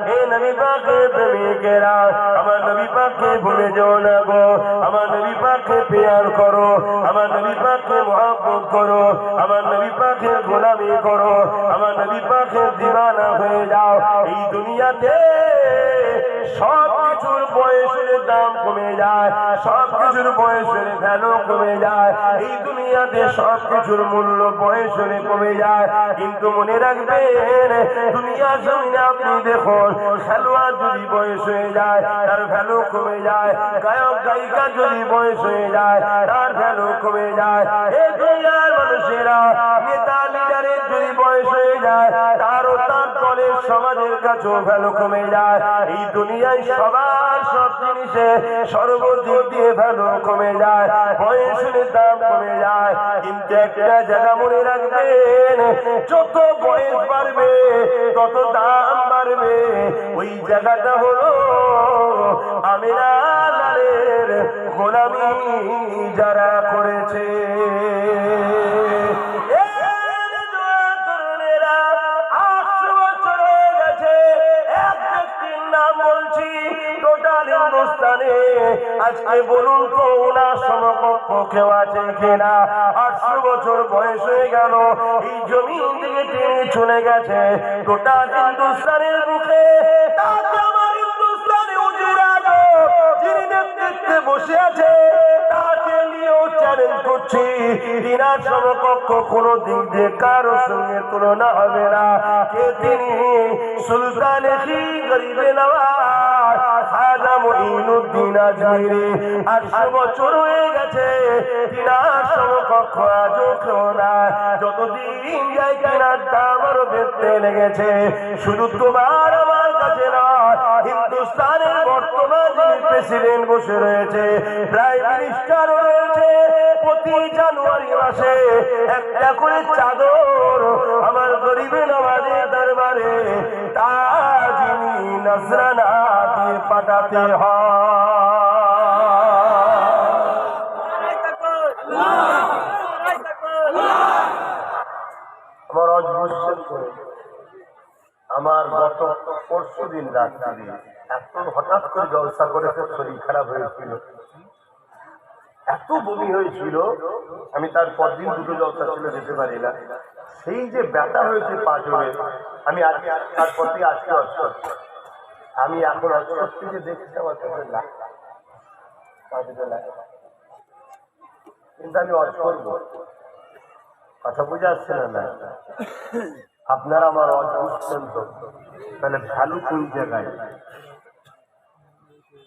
হে নবী পাকের প্রেমিকেরা, আমার নবী পাককে ভুলে যেও না গো। আমার নবী পাককে প্যার করো, আমার নবী পাককে মহব্বত করো, আমার নবী পাকের গোলামি করো, আমার নবী পাকের দিওয়ানা হয়ে যাও। এই দুনিয়াতে সব কিছুর বয়সের দাম কমে যায়, সব কিছুর বয়সের ভ্যালু কমে যায়। এই দুনিয়াতে সব কিছুর মূল্য বয়সের কমে যায়, কিন্তু মনে রাখবেন দুনিয়ার জমিনে আপনি দেখুন খেলোয়াড় যদি বয়স হয়ে যায় তার ভ্যালু কমে যায়, গায়ক গায়িকা যদি বয়স হয়ে যায় তার ভ্যালু কমে যায়। এই দুনিয়ার মানুষেরা নেতা লিডারের যদি বয়স হয়ে যায় তারও তার দলের সমাজের কাছেও ভ্যালু কমে যায়। এই দুনিয়ায় সবার সব জিনিসে সর্বদিক দিয়ে ভ্যালু কমে যায়, বয়সের দাম কমে যায়। কিন্তু একটা জায়গা মনে রাখবেন, যত বয়স বাড়বে তত দাম বাড়বে। ওই জায়গাটা হলো আমিনার লালের গোলামি যারা করেছে। আজকে বলুন তো ওনার সমকক্ষ কেউ আছে কিনা? 800 বছর বয়স হয়ে গেল, এই জমিন থেকে টেনে চলে গেছে টোটাল হিন্দুস্তানের বুকে। আমার হিন্দুস্তানে যিনি নেতৃত্বে বসে আছে তাকে নিয়েও চ্যালেঞ্জ করছি, তিনার সমকক্ষ কোনো দিক দিয়ে কারো সঙ্গে তুলনা হবে না। কে তিনি? সুলতান গরিবে নওয়াজ খাজা মুঈনুদ্দিন আজমিরি। 800 বছর হয়ে গেছে, তিনার সমকক্ষ আজও কেউ না। যতদিন যায় তিনার দাম আরো বেড়তে লেগেছে। শুধু তোমার আমার কাছে নয়, হিন্দুস্তানের বর্তমান যিনি প্রেসিডেন্ট বসে রয়েছে, প্রাইম মিনিস্টার রয়েছে, প্রতি জানুয়ারি মাসে একটা করে চাদর আমার গরিবে নওয়াজের দরবারে তাজিমি নজরানা দিয়ে পাঠাতে হয়। আমার অজবুঝছেন করে আমার গত পরশু দিন রাত্রি এত হঠাৎ করে জলসা করেছে, শরীর খারাপ হয়েছিল, এত বমি হয়েছিল, আমি তার পরদিন দুটো জলসা ছিল যেতে পারি না। সেই যে ব্যথা হয়েছে পাঁচরে, আমি আজকে তারপর থেকে আজকে অস্বস্তি। আমি এখন অস্বস্তি যে দেখছি আমার চোখের লাগা, কিন্তু আমি অজ করবো। কথা বুঝে আসছে না? আপনারা আমার অজ বুঝছেন তো? তাহলে ভ্যালু কোন জায়গায়?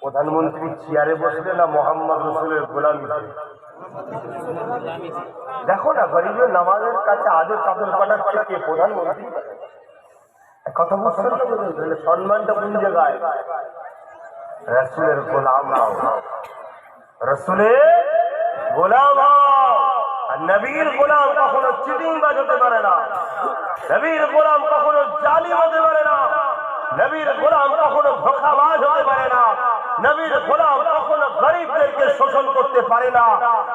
প্রধানমন্ত্রী চেয়ারে বসলে না মোহাম্মদ রসুলের গোলামি? দেখো না, গরিবের নামাজের কাছে আজও চাদর পাঠাচ্ছে কে? প্রধানমন্ত্রী। কথা বুঝছেন তো? তাহলে সম্মানটা কোন জায়গায়? রসুলের গোলাম হও, রসুলের গোলাম হও। আর নবীর গোলাম কখনো চিটিংবাজ হতে পারে না, নবীর গোলাম কখনো জালিম হতে পারে না, নবীর গোলাম কখনো ধোঁকাবাজ হতে পারে না, নবীর গোলাম কখনো গরিবদেরকে শোষণ করতে পারে না,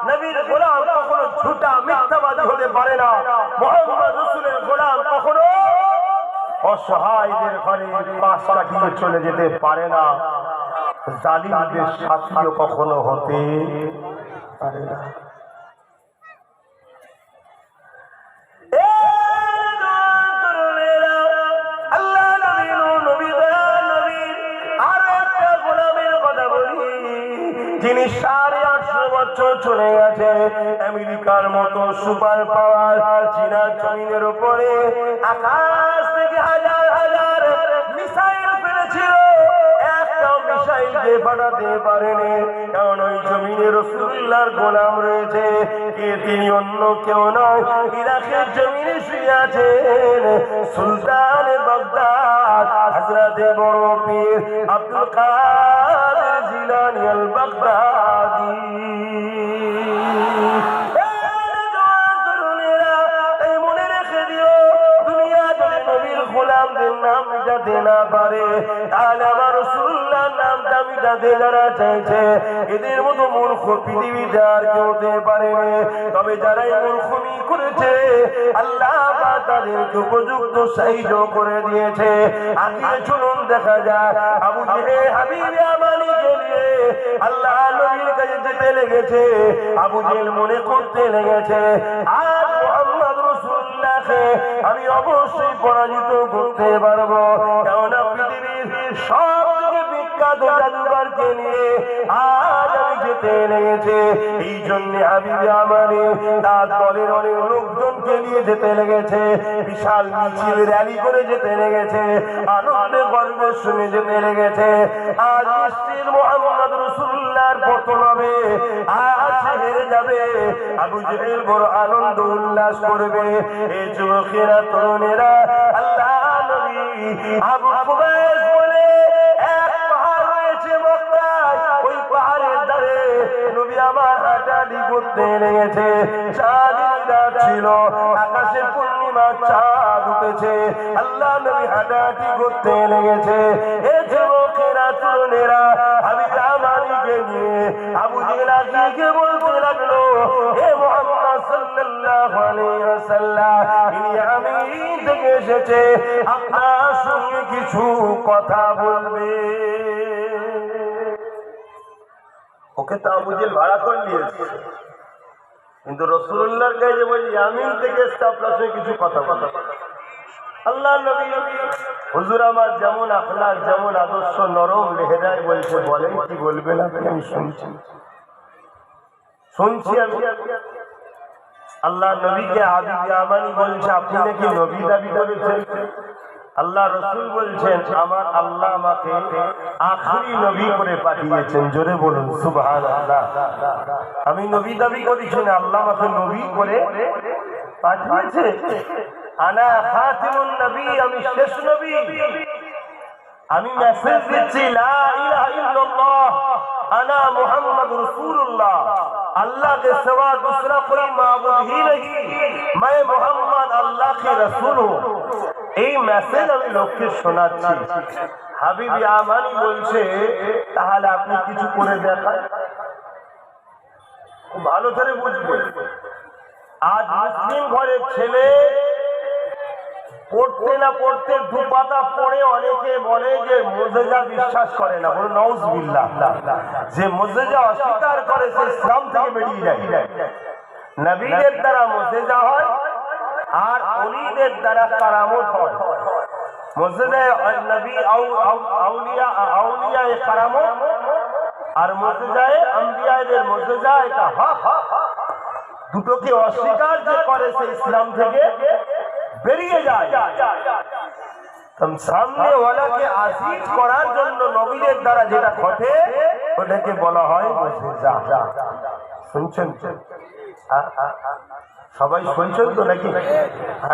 নবীর গোলাম কখনো ঝুটা মিথ্যাবাদী হতে পারে না, মুহাম্মদ রাসূলের গোলাম কখনো অসহায়দের ঘরে পাশ কাটিয়ে চলে যেতে পারে না, জালিমদের সাথীও কখনো হতে পারে না। যিনি 850 বছর চলে গেছে, আমেরিকার মতো সুপার পাওয়ার চীনার জমিনের উপরে আকাশ থেকে হাজার হাজার মিসাইল ফেলেছিল, একটাও মিসাইল যে পাঠাতে পারেনি, কারণ ওই জমিনে রাসূলুল্লাহর গোলাম রয়েছে। কে তিনি? অন্য কেউ নয়, ইরাকের জমিনে শুয়ে আছেন সুলতান বাগদাদ হযরতে বড় পীর আব্দুল কাদের জিলানী আল বাগদাদি। মনে রেখে দিও, দুনিয়া যদি নবীর গোলামদের নাম মিটাতে না পারে, তাহলে আমার রাসূলুল্লাহর নামটা মিটাতে যারা চাইছে এদের মতো মূর্খ পৃথিবীতে আর কেউ হতে পারেনি। তবে যারাই মূর্খমি করেছে আল্লাহ পাক তাদেরকে উপযুক্ত সাহায্য করে দিয়েছে। আগে চলুন দেখা যায় আবু জেহেল হাবিবে আমানিকে নিয়ে আল্লাহ নবীর কাছে যেতে লেগেছে। আবু জেহেল মনে করতে লেগেছে আজ মুহাম্মদ রাসূলুল্লাহকে আমি অবশ্যই পরাজিত করতে পারবো, কেননা পৃথিবীর সব থেকে বিখ্যাত জাদুঘরকে নিয়ে আজ আমি যেতে লেগেছে। এই জন্য হাবিবে আমানি তার দলের অনেক লোকজনকে নিয়ে যেতে লেগেছে, বিশাল মিছিল র্যালি করে যেতে লেগেছে, আনন্দে গর্বের সঙ্গে যেতে লেগেছে। আজ নিশ্চিত মুহাম্মদ রাসূলুল্লাহর পতন হবে, আজ হেরে যাবে। আবু জেহেল বড় আনন্দ উল্লাস করবে। এই যুবকেরা তরুণেরা আল্লাহ নবী আবু কুবাইস বলে এক পাহাড় রয়েছে মক্কায়, ওই পাহাড়ের ধারে নবী আমার হাঁটাহাঁটি করতে লেগেছে। চাঁদের রাত ছিল, আকাশে পূর্ণিমা চাঁদ উঠেছে, আল্লাহ নবী হাঁটাহাঁটি করতে লেগেছে। এ যুবকেরা তরুণেরা হাবিবে আমানিকে নিয়ে আবু জেহেল গিয়ে বলতে লাগলো, হে মুহাম্মদ সাল্লাল্লাহু আলাইহি ওয়াসাল্লাম, ইনি আমিন থেকে এসেছে, আপনার সঙ্গে কিছু কথা বলবে। ওকে তো আবু জেহেল ভাড়া করে নিয়েছে, কিন্তু রাসূলুল্লাহর কাছে বলি আমিন থেকে এসে আপনার সঙ্গে কিছু কথা বলবে। আল্লাহ নবী হুজুর আমার যেমন আখলাক যেমন আদর্শ নরম লেহেদায় বলছে, বলেন কি বলবেন আপনি? আমি শুনছি আমি। আল্লাহ নবীকে হাবিবে আমানি বলছে আপনি নাকি নবী দাবি করেছেন। আল্লাহ রাসূল বলছেন আমার আল্লাহ আমাকে আখেরি নবী করে পাঠিয়েছেন। জোরে বলুন সুবহানাল্লাহ। আমি নবী দাবি করেছি না, আল্লাহ আমাকে নবী করে পাঠিয়েছে। আনা খাতিমুন নবী, আমি শেষ নবী। আমি মেসেজ দিচ্ছি লা ইলাহা ইল্লাল্লাহ আনা মুহাম্মদ রাসূলুল্লাহ, अल्लाह के सिवा दूसरा कोई माबूद ही नहीं, मैं मोहम्मद अल्लाह के रसूल हूँ। এই মেসেজ আমি লোককে শোনাচ্ছি। হাবিবে আমানি বলছে তাহলে আপনি কিছু করে দেখান। খুব ভালো করে বুঝবেন, আজ মুসলিম ঘরের ছেলে পড়তে না পড়তে দুপাতা পড়ে অনেকে বলে যে মুজিজা বিশ্বাস করে না, বলে নাউজুবিল্লাহ। যে মুজিজা অস্বীকার করে সে ইসলাম থেকে বেরিয়ে যায়। নবীদের দ্বারা মুজিজা হয় আর ওলিদের দ্বারা কারামত হয়। মুজিজা নবী আউলিয়া কারামত আর মুজিজায়ে আম্বিয়াদের মুজিজা এটা হক। দুটোকে অস্বীকার যে করে সে ইসলাম থেকে বেরিয়ে যায়। সামনে ওয়ালাকে আজিজ করার জন্য নবীদের দ্বারা যেটা ঘটে ওটাকে বলা হয় মুজিজা। শুনছেন সবাই? শুনছেন তো নাকি?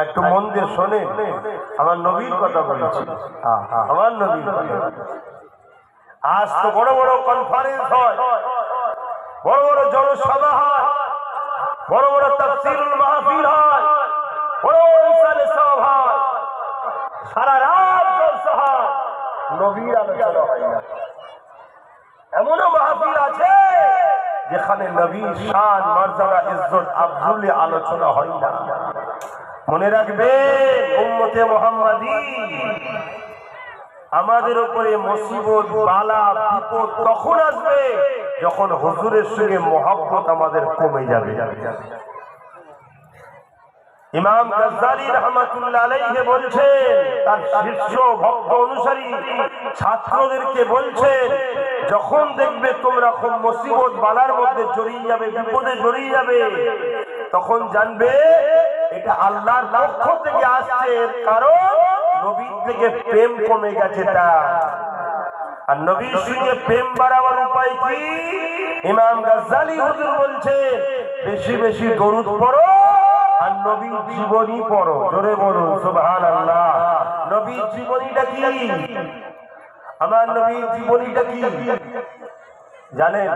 একটু মন দিয়ে শোনেন, আমার নবীর কথা বলছি। আমার নবীর কথা। আজ তো বড় বড় কনফারেন্স হয়, বড় বড় জনসভা হয়, বড় বড় তাফসীরুল মাহফিল হয়, বড় ইসালে সব হয়, সারা রাত জলসা হয়, নবীর আলোচনা হয় না। এমনও মাহফিল আছে যেখানে নবীর শান মর্যাদা ইজ্জত আব্রুলে আলোচনা হয় না। মনে রাখবে উম্মতে মুহাম্মাদি, আমাদের উপরে মুসিবত বালা বিপদ তখন আসবে যখন হুজুরের সঙ্গে মহব্বত আমাদের কমে যাবে। ইমাম গাজ্জালী রাহমাতুল্লাহ আলাইহি বলছেন, তার শীর্ষ ভক্ত অনুসারী ছাত্রদেরকে বলছেন, যখন দেখবে তোমরা খুব মুসিবত বালার মধ্যে জড়িয়ে যাবে, বিপদে জড়িয়ে যাবে, তখন জানবে এটা আল্লাহর পক্ষ থেকে আসছে, কারণ নবীর থেকে প্রেম কমে গেছে। আর নবীর সঙ্গে প্রেম বাড়াবার উপায় কি? ইমাম গাজ্জালী হুজুর বলছেন বেশি বেশি দরুদ পড়ো আর নবীর জীবনী পড়ো। জোরে বলুন সুবহানাল্লাহ। নবীর জীবনীটা কি? আমার নবীর জীবনীটা কি জানেন?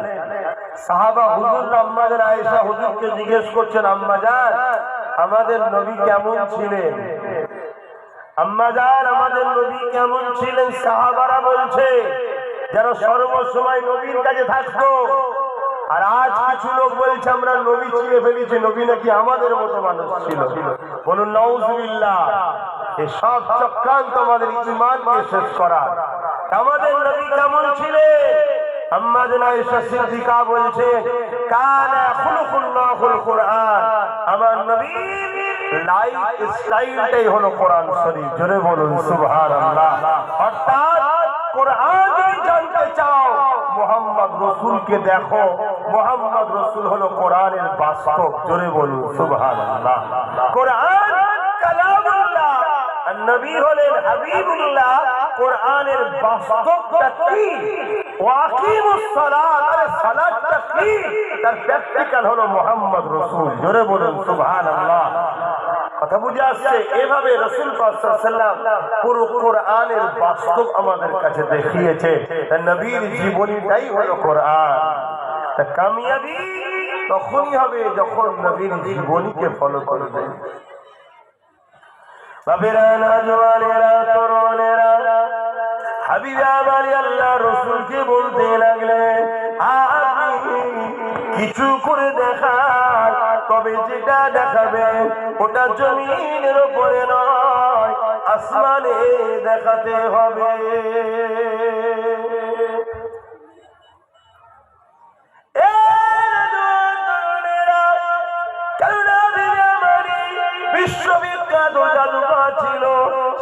সাহাবা হুজুর আম্মাজান আয়েশা হুজুরকে জিজ্ঞেস করছেন, আম্মাজান আমাদের নবী কেমন ছিলেন? আম্মা জান আমাদের নবী কেমন ছিলেন সাহাবারা বলছে যারা সর্বসময় নবীর কাছে থাকতো। আর আজ কিছু লোক বলছে আমরা নবী চিনে ফেলেছি, নবী নাকি আমাদের মতো মানুষ ছিল। বলুন নাউজুবিল্লাহ। এই সব চক্রান্ত আমাদের ঈমানকে শেষ করা। আমাদের নবী কেমন ছিলেন? আম্মা জান আয়েশা সিদ্দিকা বলছে কানা খুলুকুল্লাহুল কুরআন, আমার নবীর লাইফ স্টাইলটাই হলো কোরআন শরীফ। জোরে বলুন সুবহানাল্লাহ। অর্থাৎ কোরআন যদি জানতে চাও মুহাম্মদ রাসূলকে দেখো, মুহাম্মদ রাসূল হলো কোরআনের বাস্তব। জোরে বলুন সুবহানাল্লাহ। কোরআন কালামুল্লাহ, আর নবী হলেন হাবিবুল্লাহ। কোরআনের বাস্তবটা কি? ওয়াকিমুস সালাত, আর সালাতটা কি? তার প্র্যাকটিক্যাল হলো মুহাম্মদ রাসূল। জোরে বলুন সুবহানাল্লাহ। কথা বুঝে আসছে? এভাবে রাসূল পাক সাল্লাল্লাহু আলাইহি ওয়াসাল্লাম পুরো কোরআনের বাস্তব আমাদের কাছে দেখিয়েছে। তার নবীর জীবনীটাই হলো কোরআন। তা কামিয়াবি তখনই হবে যখন নবীর জীবনীকে ফলো করবে। বাবেরা নওজওয়ানেরা তরুণেরা হাবিবে আমার আল্লাহ রাসূলকে বলতে লাগলেন আপনি কিছু করে দেখান, তবে যেটা দেখাবে ওটা জমিনের উপরে নয় আসমানে দেখাতে হবে। বিশ্ববিখ্যাত জাদুকর ছিল,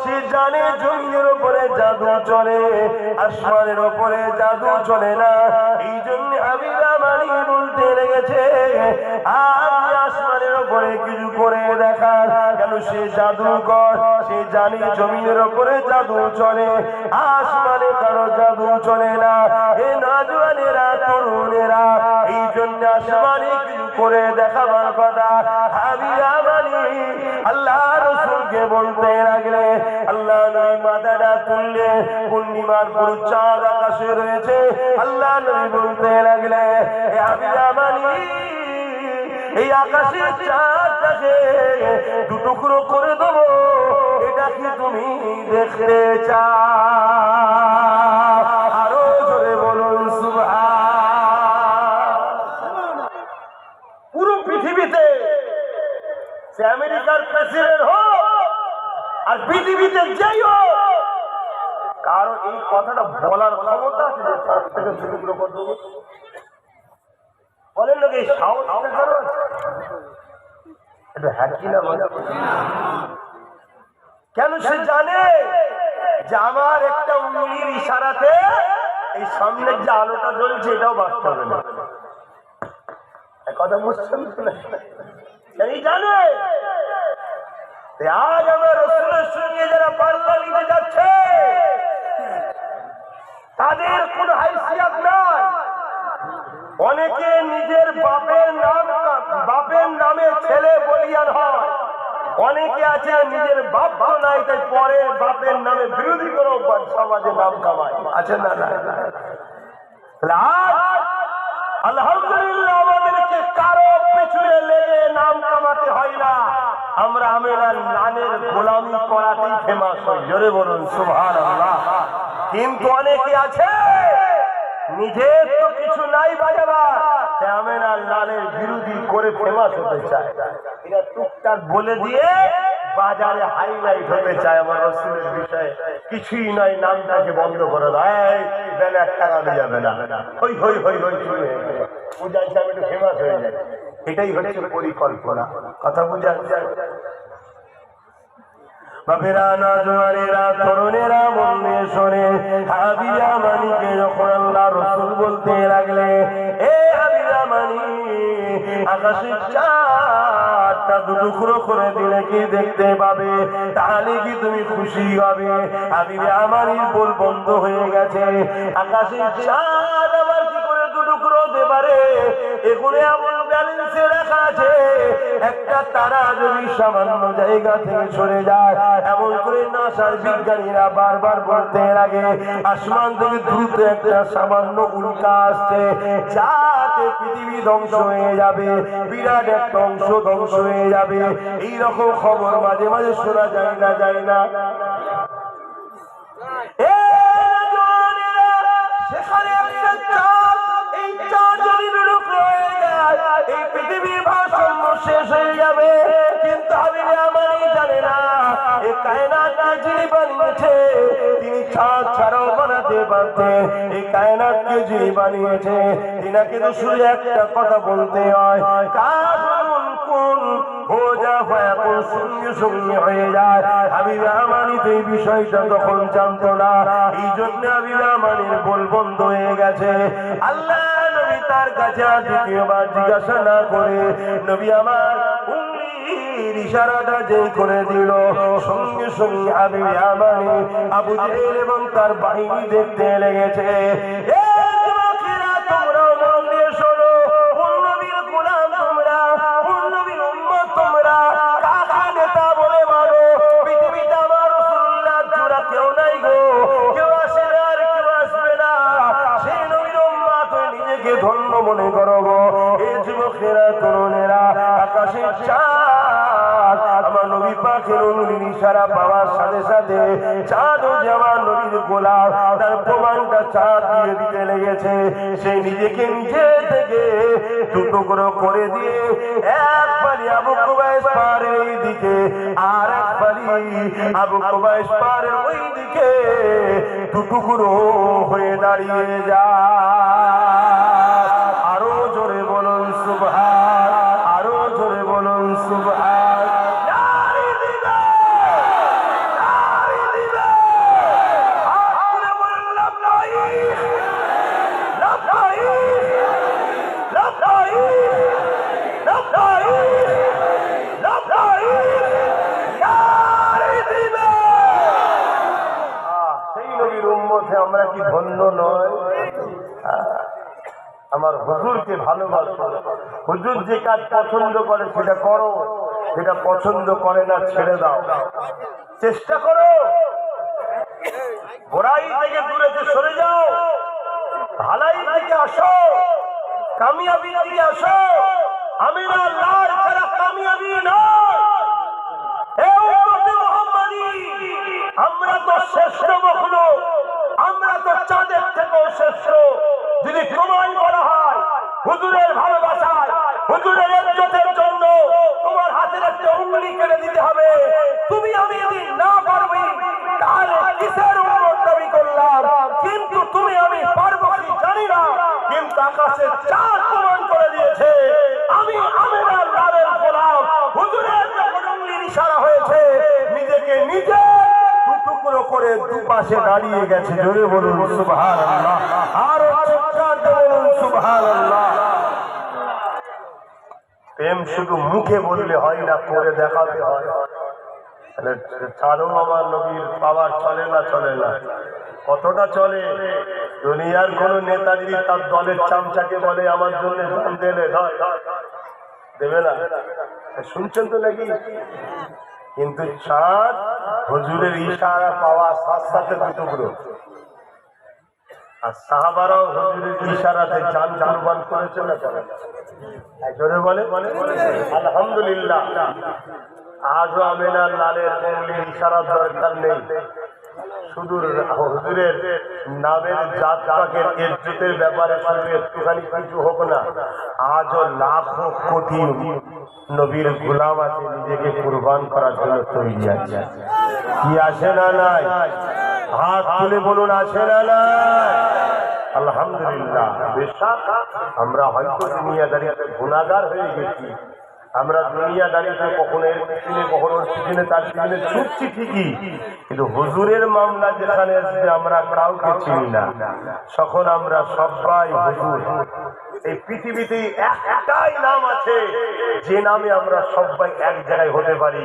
সে জানে জমিনের উপরে জাদু চলে, আসমানের উপরে জাদু চলে না। এই জন্য আমি রামানি বলতে লেগেছে আপনি আসমানের উপরে কিছু করে দেখান। কেন? সে জাদুকর, সে জানে জমিনের উপরে জাদু চলে, আসমানে কারো জাদু চলে না। এ নওজওয়ানেরা তরুণেরা, এই জন্য আসমানে কিছু করে দেখাবার কথা। আমি রামানি আল্লাহ রাসূলকে বলতে লাগলে, আল্লাহ নবী মাথাটা তুললে পূর্ণিমার পুরো চাঁদ আকাশে রয়েছে। আল্লাহ নবী বলতে লাগলে আমি রামানি এই আকাশের চাঁদটাকে দুটুকরো করে দেবো, এটা কি তুমি দেখতে চাও? আরো জোরে বলুন সুবহান। পুরো পৃথিবীতে সে আমেরিকার প্রেসিডেন্ট হোক আর পৃথিবীতে যেই হোক, কারণ এই কথাটা বলার ক্ষমতা আছে যে চাঁদ থেকে দুটুকরো করে দেবো। বলেন লোক এই সাহসটা কারো আছে? এটা হ্যাঁ কি না? কেন? সে জানে যে আমার একটা উঙ্গলির ইশারাতে এই সামনের যে আলোটা জ্বলছে এটাও বাঁচতে হবে না। কথা বুঝছেন? এই জানে আজ আমার রাসূলের সঙ্গে যারা পাল্লা নিতে যাচ্ছে তাদের কোনো হাইসিয়াত নাই। অনেকে নিজের বাপের নামে ছেলে বলিয়ান হয়, অনেকে আছে নিজের বাপ নাই তাই পরে বাপের নামে বিরোধী করে সমাজে নাম কামায়। আছে না? আলহামদুলিল্লাহ আমাদেরকে কারো পিছনে লেগে নাম কামাতে হয় না। আমরা আমেরার নানের গোলামি করাতেই ফেমাস হই। জোরে বলুন সুবহানাল্লাহ। কিন্তু অনেকে আছে নিজের তো কিছু নাই বাজাবার, আমেরার নানের বিরোধী করে ফেমাস হতে চায়। এটা টুকটাক বলে দিয়ে বাজারে হাইলাইট হতে চায় আমার রাসূলের বিষয়ে। কিছুই নয়, নামটাকে বন্ধ করে দেয়, দেন 1 টাকা দিয়ে যাবে না, হই হই হই হই শুরু হয়ে যাবে। পূজার হিসাবে একটু ফেমাস হয়ে যায়। এটাই হচ্ছে পরিকল্পনা। কথা বুঝা যায়? বাপেরা নওজওয়ানেরা তরুণেরা মন দিয়ে শোনে, হাবিবা মানিকে যখন আল্লাহ রাসূল বলতে লাগলে এ হাবিবা মানি আকাশের চাঁদটা দুটুকরো করে দিলে কি দেখতে পাবে? তাহলে কি তুমি খুশি হবে? হাবিবা মানির বল বন্ধ হয়ে গেছে। আকাশের চাঁদ আবার কি করে দুটুকরো হতে পারে? এগুলো এমন ব্যালেন্সে রাখা আছে, একটা তারা যদি সামান্য জায়গা থেকে সরে যায়, এমন করে নাসার বিজ্ঞানীরা বারবার বলতে লাগে আসমান থেকে দ্রুত একটা সামান্য উল্কা আসছে, যাতে পৃথিবী ধ্বংস হয়ে যাবে, বিরাট একটা অংশ ধ্বংস হয়ে যাবে। এইরকম খবর মাঝে মাঝে শোনা যায় না? বানাতে পারতেন, এই কায়নাতকে যিনি বানিয়েছে তিনাকে তো শুধু একটা কথা বলতে হয়, কাফুন কুন হো যা ফায়াকুন, সঙ্গে সঙ্গে হয়ে যায়। হাবিব আমানি তো এই বিষয়টা তখন জানতো না, এই জন্য হাবিব আমানির বল বন্ধ হয়ে গেছে। আল্লাহ নবী তার কাছে দ্বিতীয়বার জিজ্ঞাসা না করে নবী আমার ইশারাটা যেই করে দিল, সঙ্গে সঙ্গে হাবিব আমানি আবু জেহেল এবং তার বাহিনী দেখতে লেগেছে। ধন্য মনে করো গো এ যুবকেরা, তরুণেরা, আকাশের চাঁদ আমার নবী পাকের উঙ্গলির ইশারা পাওয়ার সাথে সাথে চাঁদও যে আমার নবীর গোলাপ, তার প্রমাণটা চাঁদ দিয়ে দিতে লেগেছে। সে নিজেকে নিজে থেকে দুটুকরো করে দিয়ে এক পালি আবু কুবাইস পাহাড়ের এই দিকে আর এক পালি আবু কুবাইস পাহাড়ের ওই দিকে দুটুকরো হয়ে দাঁড়িয়ে যায়। আরো জোরে বলুন সুবহান, আরো জোরে বলুন সুবহান। নারী দিবে, নারী দিবে, হাত তুলে বলুন লাব্বাইক, লাব্বাইক, লাব্বাইক, লাব্বাইক, লাব্বাইক, নারী দিবে। সেই নবীর উম্মতে আমরা কি ধন্য নয়? আমার হুজুরকে ভালোবাসো, হুজুর যে কাজ পছন্দ করে সেটা করো, যেটা পছন্দ করে না ছেড়ে দাও। চেষ্টা করো বুরাই থেকে দূরেতে সরে যাও, ভালাই থেকে আসো, কামিয়াবি থেকে আসো। আমি না আল্লাহর ছাড়া কামিয়াবি নয়। হে উম্মতে মুহাম্মাদি, আমরা তো শ্রেষ্ঠ মখলুক, আমরা তো চাঁদের থেকেও শ্রেষ্ঠ। যদি তোমায় বলা হয় হুজুরের ভালোবাসায়, হুজুরের ইজ্জতের জন্য তোমার হাতের একটা উঙ্গলি কেটে দিতে হবে, তুমি আমি যদি না পারবি তাহলে কিসের উম্মত দাবি করলাম? কিন্তু তুমি আমি পারবো কি জানি না, কিন্তু আকাশের চাঁদ প্রমাণ করে দিয়েছে আমি আমিনার লালের গোলাম। হুজুরের যখন উঙ্গলির ইশারা হয়েছে নিজেকে নিজে টুকরো করে দুপাশে দাঁড়িয়ে গেছে। জোরে বলুন সুবহানাল্লাহ, আরো চিৎকার দিয়ে বলুন সুবহানাল্লাহ। প্রেম শুধু মুখে বললে হয় না, করে দেখাতে হয়। তাহলে চাঁদও আমার নবীর পাওয়ার চলে না? চলে না। কতটা চলে? দুনিয়ার কোন নেতা যদি তার দলের চামচাকে বলে আমার জন্য জান দেবে, দেবে না? শুনছেন তো নাকি? কিন্তু চাঁদ হুজুরের ইশারা পাওয়া সাথে সাথে টুকরো। আর সাহাবারাও হুজুরের ইশারাতে জান কুরবান করেছে না? জোরে বলে আলহামদুলিল্লাহ। আজও আমিনার লালের উঙ্গলির ইশারার দরকার নেই, শুধু হুজুরের নামের জাত পাকের ইজ্জতের ব্যাপারে শুধু একটুখানি কিছু হোক না। আজও লাখো কোটি নবীর গোলাম আছে নিজেকে কুরবান করার জন্য তৈরি আছে। কি আছে না নাই? হাত তুলে বলুন আছে না নাই? আলহামদুলিল্লাহ। বেশক আমরা হয়তো দুনিয়াদারিতে গুনাহগার হয়ে গেছি, আমরা দুনিয়াদারিতে কখনো এর পিছনে কখনো ওর পিছনে তার পিছনে ছুটছি ঠিকই, কিন্তু হুজুরের মামলা যেখানে আসবে আমরা কাউকে চিনি না। তখন আমরা সবাই হুজুর। এই পৃথিবীতে একটাই নাম আছে যে নামে আমরা সবাই এক জায়গায় হতে পারি,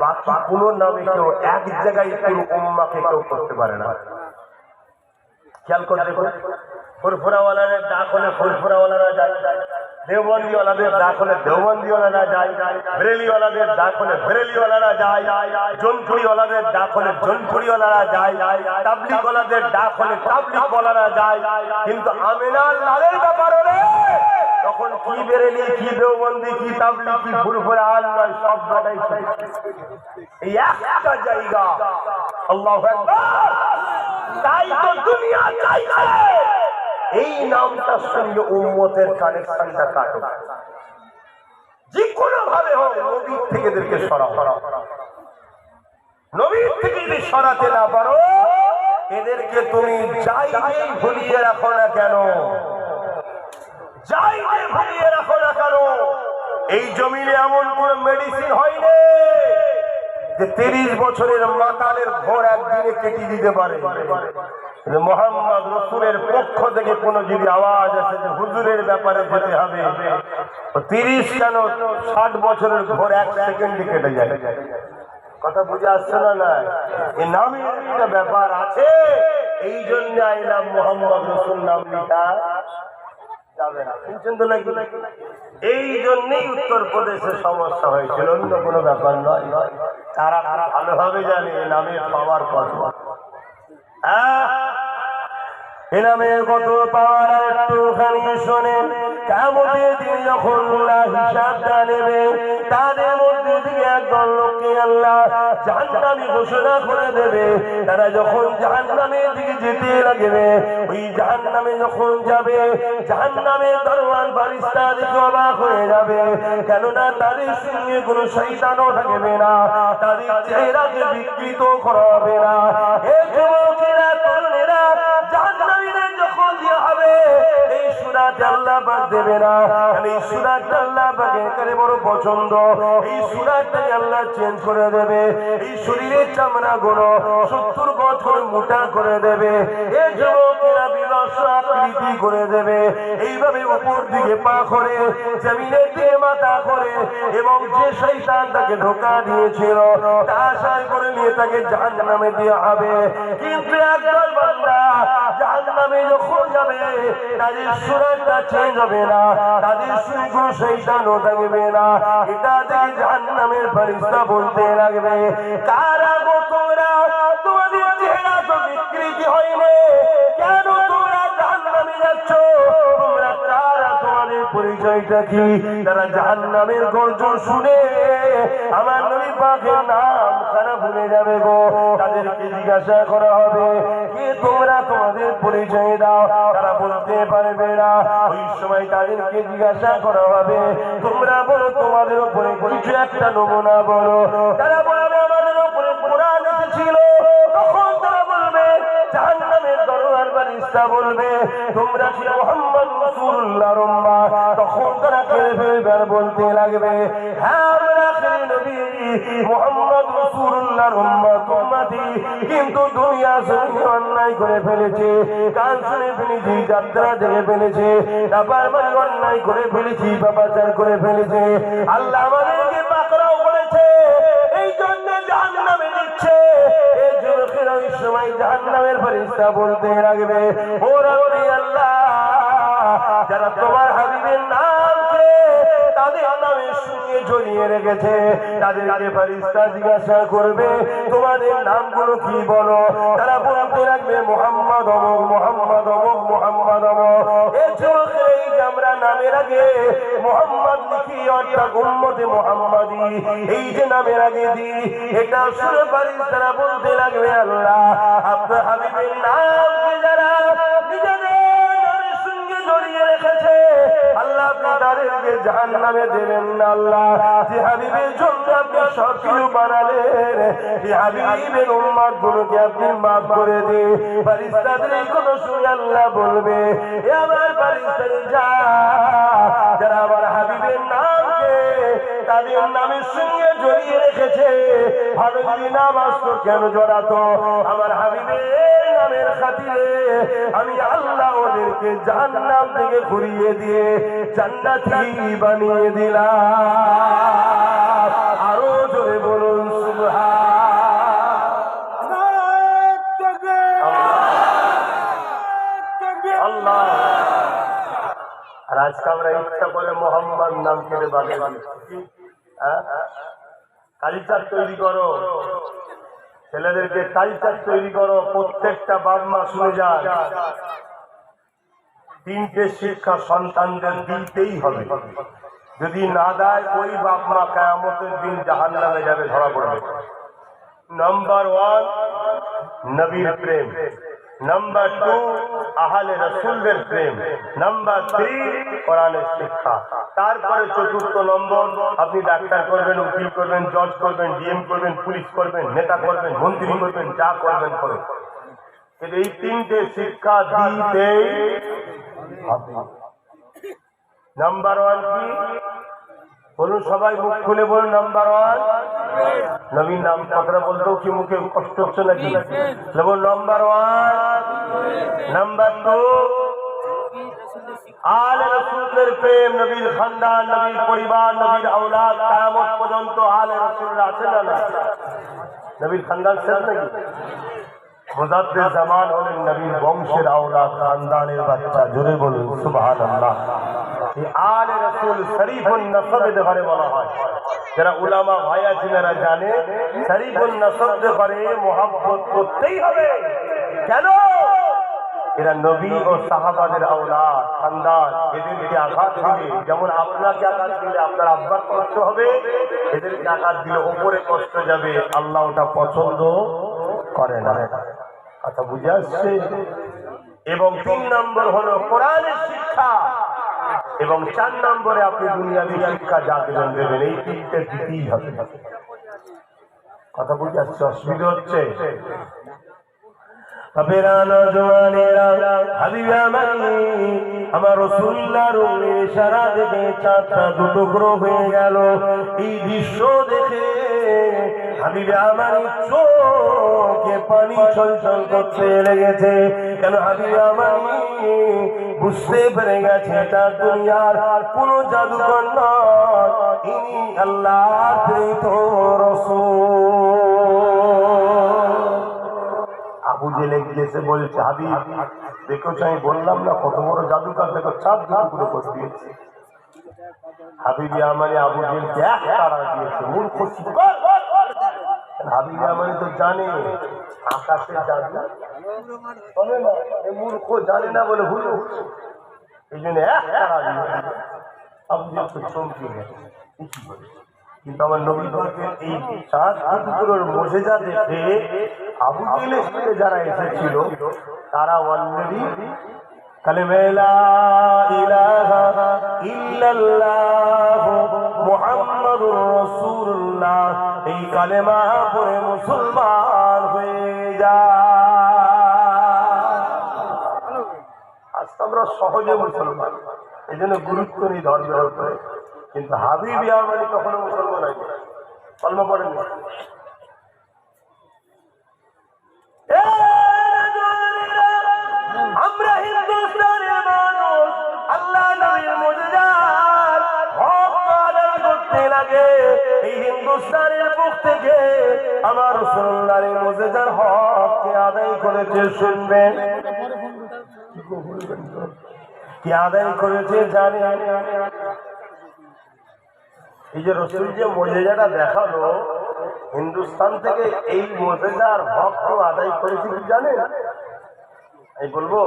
বাকি কোন নামে কেউ এক জায়গায় পুরো উম্মাকে কেউ করতে পারে না। খেয়াল করে দেখুন, ফুরফুরাওয়ালাদের ডাক হলে ফুরফুরাওয়ালারা যায়, দেওবন্দিওয়ালাদের ডাক হলে দেওবন্দিওয়ালারা যায়, বেরেলিওয়ালাদের ডাক হলে বেরেলিওয়ালারা যায়, জোনপুরিওয়ালাদের ডাক হলে জোনপুরিওয়ালারা যায়, তাবলিগওয়ালাদের ডাক হলে তাবলিগওয়ালারা যায়। কিন্তু আমিনার লালের ব্যাপার হলে তখন কি বেরেলি, কি দেওবন্দি, কি তাবলিগ, কি ফুরফুরা আল্লাহ সব বাটাই এই একটা জায়গা। আল্লাহু আকবার। তাই তো দুনিয়া চাইছে এই নামটার সঙ্গে উম্মতের কানেকশনটা কাটো, যে কোনো ভাবে হোক নবীর থেকে এদেরকে সরাও। নবীর থেকে যদি সরাতে না পারো এদেরকে তুমি যাই ভুলিয়ে রাখো না কেন, যাই ভুলিয়ে রাখো না কেন, এই জমিনে এমন কোন মেডিসিন হয়নি যে 30 বছরের মাতালের ঘোর একদিনে কেটে দিতে পারে। মোহাম্মদ রসুলের পক্ষ থেকে কোনো যদি আওয়াজ আসে যে হুজুরের ব্যাপারে যেতে হবে, 30 কেন 60 বছরের ঘোর 1 সেকেন্ডে কেটে যায়। কথা বুঝে আসছে না? না, এই নামের একটা ব্যাপার আছে, এই জন্য আইলাম মোহাম্মদ রসুল নাম লিখা যাবে না, শুনছেন তো নাকি? এই জন্যই উত্তরপ্রদেশে সমস্যা হয়েছিল, অন্য কোনো ব্যাপার নয়। তারা ভালোভাবে জানে এ নামের পাওয়ার কত, এ নামের কত পাওয়ার। একটুখানি শোনেন, কিয়ামতের দিন যখন আল্লাহ হিসাবটা নেবে, তাদের মধ্যে থেকে একদল লোককে আল্লাহ জাহান্নামী ঘোষণা করে দেবে। তারা যখন জাহান্নামের দিকে যেতে লাগবে, ওই জাহান্নামে যখন যাবে, জাহান্নামের দরওয়ান ফারিস্তা দেখে অবাক হয়ে যাবে, কেননা তাদের সঙ্গে কোনো শয়তানও থাকবে না, তাদের চেহারাকে বিকৃত করা হবে না। এই যুবকেরা, তরুণেরা, জাহান্নামীদের যখন দেওয়া হবে, এই সূরাতে আল্লাহ পাক দেবে না, এই সূরাটা আল্লাহ পাকের একেবারে বড় পছন্দ। এই সূরাটাকে আল্লাহ চেঞ্জ করে দেবে, এই শরীরের চামড়া গুলো 70 গজ করে মোটা করে দেবে, এই যুবকেরা বিলস আকৃতি করে দেবে, এইভাবে উপর দিকে পা করে, জমিনের দিকে মাথা করে, এবং যে শয়তান তাকে ধোঁকা দিয়েছিল তা আশায় করে নিয়ে তাকে জাহান্নামে দেওয়া হবে। কিন্তু একদল বান্দা জাহান্নামে যখন যাবে, তাদের সূরাটা চেঞ্জ হবে না, তাদের সঙ্গে কোনো শয়তানও থাকবে না। এটা দেখে জাহান্নামের ফেরেশতা বলতে লাগবে, কারা গো তোমরা? তোমাদের চেহারা তো বিকৃতি হয়নি, কেন তোমরা জাহান্নামে যাচ্ছ? তোমরা কারা? তোমাদের পরিচয়টা কি? তারা জাহান্নামের গর্জন শুনে আমার নবী পাকের নাম তারা ভুলে যাবে গো। তাদেরকে জিজ্ঞাসা করা হবে, কে তোমরা? তোমাদের পরিচয় দাও। তারা বলতে পারবে না। ওই সময় তাদেরকে জিজ্ঞাসা করা হবে, তোমরা বলো তোমাদের উপরে কিছু একটা নমুনা বলো। তারা বলবে, আমাদের উপরে কোরআন এসেছিল। তখন তারা বলবে, জাহান্নামের দরওয়ান ফারিস্তা বলবে, তোমরা কি মুহাম্মদ রাসূলুল্লাহর উম্মত? তখন তারা কেড়ে ফেলবে আর বলতে লাগবে, হ্যাঁ আমরা আখিরি নবী মুহাম্মদ রাসূলুল্লাহর উম্মত উম্মতি, কিন্তু দুনিয়া সঙ্গে অন্যায় করে ফেলেছে, কান শুনে ফেলেছি, যাত্রা দেখে ফেলেছে, নাফরমানি অন্যায় করে ফেলেছি, পাপাচার করে ফেলেছে, আল্লাহ আমাদেরকে পাকড়াও করেছে, এই জন্য জাহান্নামে দিচ্ছে। এই যুবকেরা ওই সময় জাহান্নামের ফেরেশতা বলতে লাগবে, ও রব্বি আল্লাহ, যারা তোমার হাবিবের নামকে তাদের নামের সঙ্গে জড়িয়ে রেখেছে, তাদেরকে ফেরেশতা জিজ্ঞাসা করবে, তোমাদের নামগুলো কি বলো? তারা বলতে লাগবে, মুহাম্মদ অমুক, মুহাম্মদ অমুক, মুহাম্মদ অমুক। এই যুবকেরা এই যে আমরা নামের আগে মুহাম্মদ লিখি, অর্থাৎ উম্মতে মুহাম্মাদি, এই যে নামের আগে দিই, এটা শুনে ফেরেশতারা বলতে লাগবে, আল্লাহ আপনার হাবিবের নামকে যারা নিজেদের নামের সঙ্গে জড়িয়ে রেখেছে, আল্লাহ আপনি তাদেরকে জাহান্নামে দেবেন না। আল্লাহ, যে হাবিবের জন্য আপনি সব কিছু বানালেন, যে হাবিবের উম্মত গুলোকে আপনি মাফ করে দিন। ফেরেশতাদের এই কথা শুনে আল্লাহ বলবে, এ আমার ফেরেশতারা যা, যারা আমার হাবিবের নামকে তাদের নামের সঙ্গে জড়িয়ে রেখেছে, ভালো যদি নাম আসতো কেন জড়াতো? আমার হাবিবের নামের খাতিরে আমি আল্লাহ ওদেরকে জাহান্নাম থেকে ঘুরিয়ে দিয়ে জান্নাতি বানিয়ে দিলাম। আরো জোরে বলুন সুবহানাল্লাহ। আর আজকে আমরা ইচ্ছা করে মোহাম্মদ নাম কেটে বাদে কালচার তৈরি করো, ছেলেদেরকে কালচার তৈরি করো। প্রত্যেকটা বাপ মা শুনে যান, 3টে শিক্ষা সন্তানদের দিতেই হবে। যদি না দেয়, ওই বাপ মা কিয়ামতের দিন জাহান্নামে যাবে, ধরা পড়বে। নাম্বার 1 নবীর প্রেম, নাম্বার 2 আহলে রাসূলদের প্রেম, নাম্বার 3 কোরআনের শিক্ষা। তারপরে 4র্থ নম্বর, আপনি ডাক্তার করবেন, উকিল করবেন, জজ করবেন, ডিএম করবেন, পুলিশ করবেন, নেতা করবেন, মন্ত্রী করবেন, যা করবেন করুন। কিন্তু এই তিনটে শিক্ষা দিতেই হবে। নাম্বার ওয়ান কি বলুন, সবাই মুখ খুলে বলুন। নাম্বার ওয়ান নবীর নাম। কথাটা বলতেও কি মুখে কষ্ট হচ্ছে নাকি? বলুন নাম্বার ওয়ান। নাম্বার টু আলে রাসূলের প্রেম, নবীর খানদান, নবীর পরিবার, নবীর আওলাদ, কিয়ামত পর্যন্ত আলে রাসূল আছে না না? নবীর খানদান শেষ নাকি? মুজাদ্দিদ জামান হলেন নবীর বংশের আওলাদ, খানদানের বাচ্চা। জোরে বলুন সুবহানাল্লাহ। এই আলে রাসূল শরীফুন নসবের ঘরে বলা হয়। যারা উলামা ভাই আছেন এরা জানে শরীফুন নসবের ঘরে মুহাব্বত করতেই হবে। কেন? এরা নবী ও সাহাবাদের আওলাদ, খানদান। এদেরকে আঘাত দিলে, যেমন আপনাকে আঘাত দিলে আপনার আব্বার কষ্ট হবে, এদেরকে আঘাত দিলে ওপরে কষ্ট যাবে। আল্লাহ ওটা পছন্দ করে না। কথা বুঝে আসছে? এবং 3 নম্বর হলো কোরআনের শিক্ষা, এবং 4 নম্বরে আপনি দুনিয়াবী শিক্ষা যা দেবেন। এই 3টে দিতেই হবে। কথা বুঝে আসছে? অসুবিধা হচ্ছে? আমার রাসূলুল্লাহর ইশারা দেখে চাঁদটা দুটুকরো হয়ে গেল। এই দৃশ্য দেখে হাবিবে আমার চোখে পানি ছলছল করতে লেগেছে। কেন? হাবিবে আমার বুঝতে পেরে গেছে এটা দুনিয়ার কোন জাদুকর নয়, ইনি আল্লাহর প্রেরিত রাসূল। আবু জেলে গিয়েছে বলছে, হাবিব দেখেছো আমি বললাম না কত বড় জাদুকর, দেখো চাঁদ দুটুকরো করে দিয়েছে। হাবিবে আমারে আবু জেলকে এক তাড়া দিয়েছে। মূর্খ সুপার। হাবিবে আমারে তো জানে আকাশে জাদু বলে না, এই মূর্খ জানে না বলে ভুল। এই জন্য এক তাড়া দিয়েছে। আবু জেল তো চমকে গেছে। কিন্তু আমার নবী পাকের এই চাঁদ দুটুকরোর মুজিজা দেখে আবু জেলের সাথে যারা এসেছিল তারা অলরেডি কালেমা লা ইলাহা ইল্লাল্লাহ মুহাম্মাদুর রাসূলুল্লাহ এই কালেমা পড়ে মুসলমান হয়ে যায়। আজ আমরা সহজে মুসলমান, এই জন্য গুরুত্ব নেই ধর্মের উপরে। কিন্তু হাবিব ইয়ামানি কখনো মুসলমান হয়নি, কলমা পড়েনি। আমরা হিন্দুস্তানের মানুষ, আল্লাহ নবীর মুজিজার হক আদায় করতে লাগে। এই হিন্দুস্তানের বুক থেকে আমার রাসূলুল্লাহর মুজিজার হককে আদায় করেছে। শুনবেন কি আদায় করেছে জানেন? এই যে রাসূল যে মুজিজাটা দেখালো হিন্দুস্তান থেকে, এই মুজিজার হক তো আদায় করেছে কি জানেন? এই বলবো,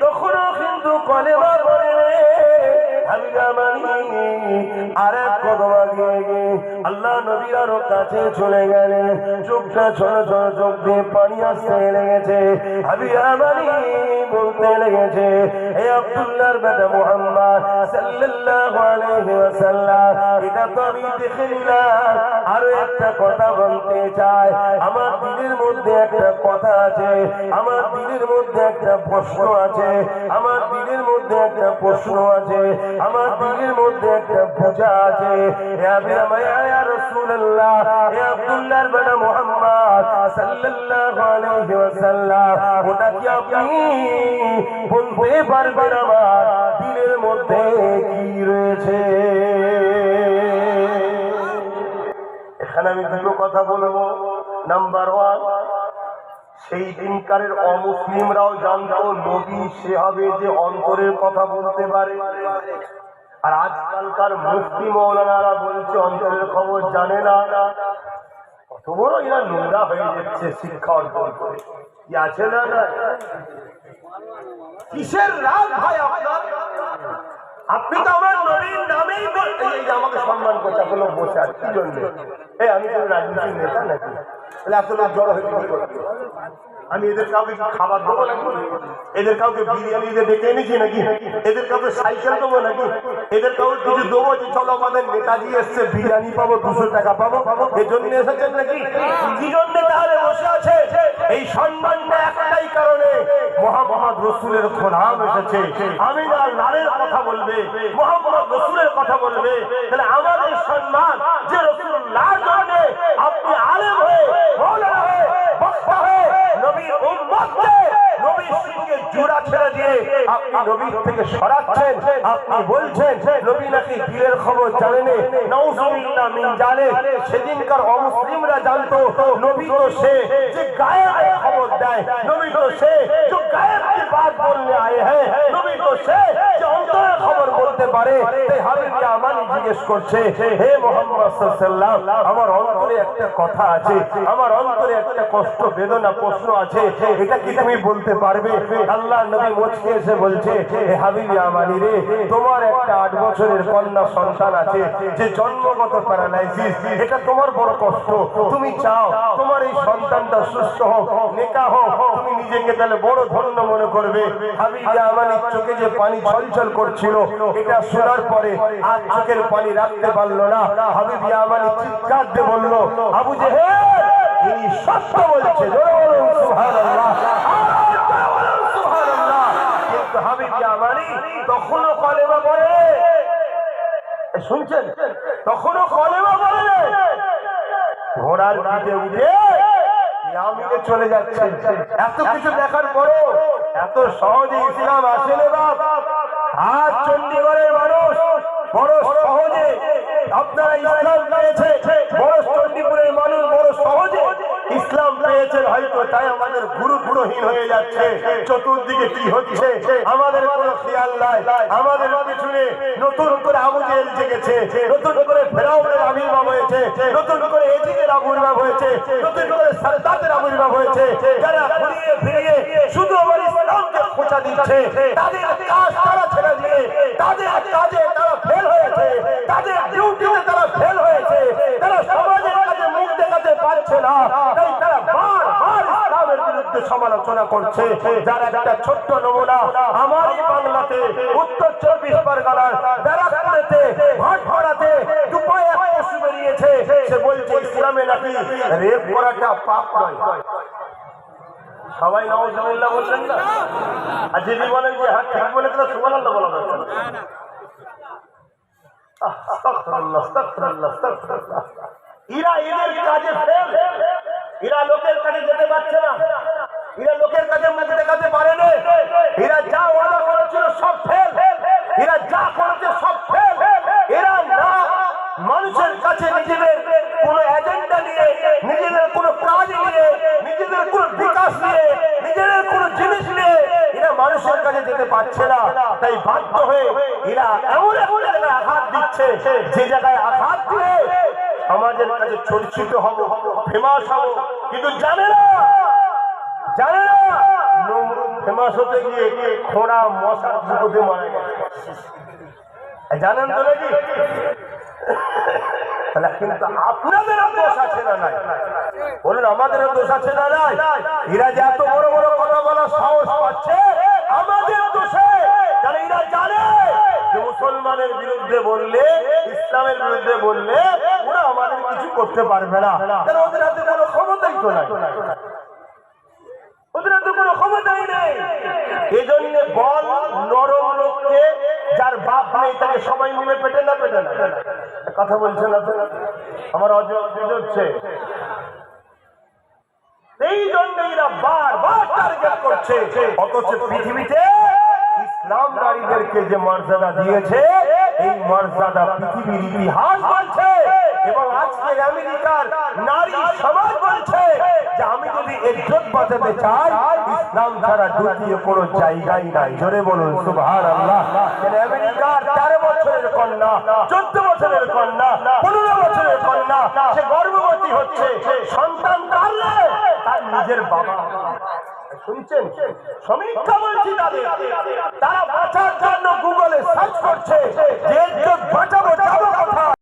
তখনও কিন্তু কলেমা পড়ে আরেক কদম আগিয়ে গিয়ে আল্লাহ নবীর আরো কাছে চলে গেলেন। চোখটা ছোট ছোট চোখ দিয়ে পানি আসতে লেগেছে। হাবিবা মানি বলতে লেগেছে, হে আব্দুল্লাহর বেটা মুহাম্মদ সাল্লাল্লাহু আলাইহি ওয়াসাল্লাম, এটা তো আমি দেখে নিলাম, আরো একটা কথা বলতে চাই। আমার দিলের মধ্যে একটা কথা আছে, আমার দিলের মধ্যে একটা প্রশ্ন আছে, আমার দিলের মধ্যে একটা প্রশ্ন আছে, আমার দিলের মধ্যে একটা পূজা আছে। হে রাসূলুল্লাহ, হে আব্দুল্লাহর বেটা মুহাম্মদ সাল্লাল্লাহু আলাইহি ওয়াসাল্লাম, ওটা কি আপনি বলতে পারবেন আমার দিলের মধ্যে কি রয়েছে? এখানে আমি দুটো কথা বলবো। নাম্বার ওয়ান, সেই দিনকারের অমুসলিমরাও জানতো নবী সে হবে যে অন্তরের কথা বলতে পারে। আর আজকালকার মুফতি মৌলানারা বলছে অন্তরের খবর জানে না। কত বড় এরা নোংরা হয়ে যাচ্ছে শিক্ষা অর্জন করে। কি আছে না? কিসের রাগ ভাই আপনার? আপনি তো আমার নবীর নামেই বলতে, এই যে আমাকে সম্মান করছে, আপনার বসে আর কি জন্য? আমি তো রাজনীতির নেতা নাকি? এত লোক জড়ো হয়েছে, আমি এদের কাউকে খাবার দেবো নাকি? এদের কাউকে বিরিয়ানি দিয়ে ডেকে এনেছি নাকি? এদের কাউকে সাইকেল দেবো নাকি? এদের কাউকে কিছু দেবো যে চলো আমাদের নেতাজি এসছে বিরিয়ানি পাবো 200 টাকা পাবো, এই জন্য এসেছেন নাকি? কি জন্য তাহলে বসে আছে? এই সম্মানটা একটাই কারণে, মুহাম্মদ রাসূলের গোলাম এসেছে, আমিনার লালের কথা বলবে, মুহাম্মদ রাসূলের কথা বলবে। তাহলে আমাদের সম্মান যে রাসূলুল্লাহর জন্য আপনি আলেম হয়ে, মাওলানা হয়ে, বক্তা হয়ে, নবীর উম্মতকে নবীর সঙ্গে জোড়া ছেড়ে দিয়ে আপনি নবীর থেকে সরাচ্ছেন। আপনি বলছেন নবী নাকি দিলের খবর জানেন, নাউজুবিল্লাহ মিন জানে। সেদিনকার অমুসলিমরা জানতো নবী তো সে যে গায়েবের খবর দেয়, নবী তো সে যে গায়েব কি বাত বলনে আয়ে হ্যায়, নবী তো সে যে অন্তরের খবর বলতে পারে। তাই হাবিব আমানি জিজ্ঞেস করছে, হে মুহাম্মদ সাল্লাল্লাহু আলাইহি ওয়াসাল্লাম, আমার অন্তরে একটা কথা আছে, আমার অন্তরে একটা কষ্ট বেদনা প্রশ্ন আছে, এটা কি তুমি বলতে পারবে? আল্লাহ নবী মুচকে এসে বলছে, হে হাবিবি আমানি রে, তোমার একটা 8 বছরের কন্যা সন্তান আছে যে জন্মগত প্যারালাইসিস, এটা তোমার বড় কষ্ট। তুমি চাও তোমার এই সন্তানটা সুস্থ হোক, নেকা হোক, তুমি নিজেকে তাহলে বড় ধন্য মনে করবে। হাবিবি আমানি চোখে যে পানি ছলছল করছিল, এটা শোনার পরে আর চোখের পানি রাখতে পারলো না। হাবিবি আমানি চিৎকার দিয়ে বলল, আবু জেহেল ইনি সত্য বলছে, জোরে বলুন সুবহানাল্লাহ, সুবহানাল্লাহ। কিন্তু হাবিবি আমানি তখনও কলেমা পড়ে, শুনছেন, তখনও কলেমা পড়ে, ঘোড়ার পিঠে উঠে ইয়ামিনে চলে যাচ্ছে। এত কিছু দেখার পরও এত সহজে ইসলাম আসেনি বাপ। আজ চণ্ডীগড়ের মানুষ বড় সহজে আপনারা ইসলাম পেয়েছে, বড় চণ্ডীপুরের মানুষ বড় সহজে ইসলাম পেয়েছে হয়তো, তাই আমাদের গুরুত্বহীন হয়ে যাচ্ছে। চতুর্দিকে কি হচ্ছে আমাদের কোনো খেয়াল নাই। আমাদের পিছনে নতুন করে আবু জেহেল জেগেছে, নতুন করে ফেরাউনের আবির্ভাব হয়েছে, নতুন করে এজিদের আবির্ভাব হয়েছে, নতুন করে সারদাতের আবির্ভাব হয়েছে, যারা ঘুরিয়ে ফিরিয়ে শুধু আমার ইসলামকে খোঁচা দিচ্ছে। তাদের কাজ তারা ছেড়ে দিয়ে, তাদের কাজে তারা ফেল হয়েছে, তাদের ডিউটিতে তারা ফেল হয়েছে, তারা সমাজের কাছে মুখ দেখাতে পারছে না, তাই তারা বারবার ইসলামের বিরুদ্ধে সমালোচনা করছে। যার একটা ছোট্ট নমুনা আমারই বাংলাতে, উত্তর 24 পরগনার ব্যারাকপুরেতে, ভাটপাড়াতে দুপায়ে এক পশু বেরিয়েছে, সে বলছে ইসলামে নাকি রেপ করাটা পাপ নয়। সবাই নাউজুবিল্লাহ বলছেন না? আর যদি বলেন যে হ্যাঁ ঠিক বলে তাহলে সুবহানাল্লাহ বলা দরকার। আস্তাগফিরুল্লাহ, আস্তাগফিরুল্লাহ, আস্তাগফিরুল্লাহ। এরা এদের কাজে ফেল, এরা লোকের কাছে যেতে পারছে না, এরা লোকের কাছে মুখ দেখাতে পারে না, এরা যা ওয়াদা করেছিল সব ফেল, এরা যা করেছে সব ফেল। এরা না মানুষের কাছে নিজেদের কোনো এজেন্ডা নিয়ে, নিজেদের কোনো কাজ নিয়ে, নিজেদের কোনো বিকাশ নিয়ে, নিজেদের কোনো জিনিস নিয়ে এরা মানুষের কাছে যেতে পারছে না। তাই বাধ্য হয়ে এরা এমন এমন জায়গায় আঘাত দিচ্ছে, যে জায়গায় আঘাত দিয়ে সমাজের কাছে চর্চিত হব, ফেমাস হব, কিন্তু জানে না, জানে না নমরুদ ফেমাস হতে গিয়ে খোঁড়া মশার দুটোতে মারা গেছে, জানেন তো নাকি? কিন্তু আপনাদেরও দোষ আছে না নাই? বলুন আমাদেরও দোষ আছে না নাই? এরা যে এত বড় বড় কথা বলার সাহস পাচ্ছে আমাদের দোষে, কারণ এরা জানে যে মুসলমানের বিরুদ্ধে বললে, ইসলামের বিরুদ্ধে বললে ওরা আমাদের কিছু করতে পারবে না, কারণ ওদের হাতে কোনো ক্ষমতাই তো নাই, ওদের হাতে কোনো ক্ষমতাই নেই। এই জন্য বল নরম লোককে, যার বাপ নেই তাকে সবাই মিলে পেটে না, পেটে না কথা বলছে না, আমার অজয় হচ্ছে। এই জন্য এরা বারবার টার্গেট করছে, অথচ পৃথিবীতে ইসলাম নারীদেরকে যে মর্যাদা দিয়েছে, এই মর্যাদা পৃথিবীর ইতিহাস বলছে। এবং আজকে আমেরিকার নারী সমাজ বলছে যে আমি যদি ইজ্জত বাঁচাতে চাই, ইসলাম ছাড়া দ্বিতীয় কোনো জায়গায় নাই। জোরে বলুন সুবহানাল্লাহ। আমেরিকার 13 বছরের কন্যা, 14 বছরের কন্যা, 15 বছরের কন্যা, সে গর্ভবতী হচ্ছে, সন্তান কারণে তার নিজের বাবা। শুনছেন? সমীক্ষা বলছি তাদের, তারা বাঁচার জন্য গুগলে সার্চ করছে যে ইজ্জত বাঁচাবো, যাবো কোথায়?